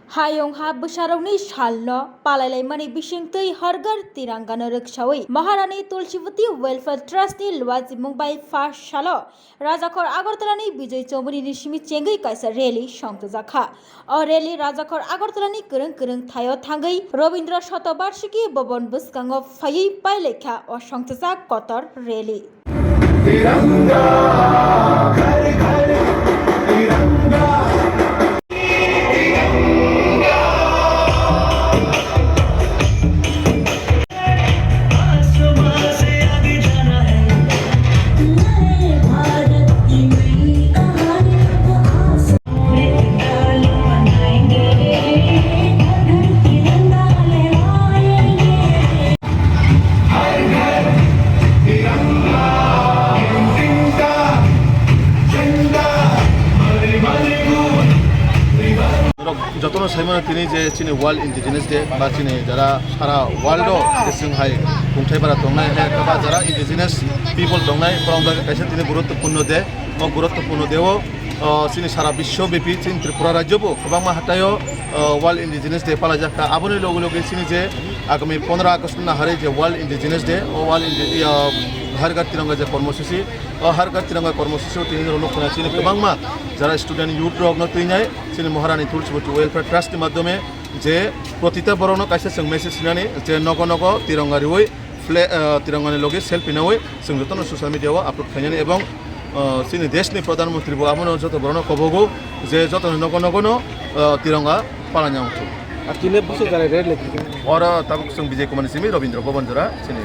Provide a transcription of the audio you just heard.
Hayung ha Bwsarokni salno palailai bisingtui hargar tirangana riksawi Maharani Tulsivati Welfare Trust ni luazi Mumbai first salo Rajakor Agartala ni Bijoy Chomuni Nisimi chengai kaisa rally Songchakha o rally Rajakor Agartala ni kurung thayo thangai Robindra Shatabarshiki Bobon Buskango Fayi Pailekha o Songchakha Kotor rally যতন Simon তিনি যে চিনি world indigenous day বা চিনি যারা সারা ওয়ার্ল্ডও जोंहाय खुंथायबारा दंनाय एबा যারা ইন্ডিজিনাস পিপল दंनाय फरावदा कायसे তিনি गुरुत्वपूर्ण डे ओ गुरुत्वपूर्ण देव चिनि सारा विश्वव्यापी चिनि त्रिपुरा राज्यबो गोबां हाथायाव वार्ल्ड इन्डिजिनास डे पालाजाखा आबोनि लगे लगे चिनि जे आगामी 15 आगस्ट नाहारे जे वार्ल्ड इन्डिजिनास डे ओ वार्ल्ड हर घर तिरंगा जे कर्मसूची हर घर तिरंगा कर्मसूची तीन लोकना चिनि गोबां যারা স্টুডেন্ট ইউথ রগ্ন তৈনাই চিনি মহারানী তুলসীবতী ওয়েলফেয়ার ট্রাস্টनि মাধ্যমে যে প্রতিটা বরণ কাইसे जों मेसेज सिनानै जे नग नग तिरंगा रिवै तिरंगानि लगे सेल्फि नावै जों जतन ससियेल मिडियाआव आपलोड खालामनानै এবং চিনি দেশनि प्रधानमन्त्री आमोनो जत बरन कबगौ जे जतन नग नगनो तिरंगा पालानायाव আর তিনে বছর যারা রেড লেখি और तब जों बिजय कुमार निसिमी रवीन्द्र भवन जरा चिनि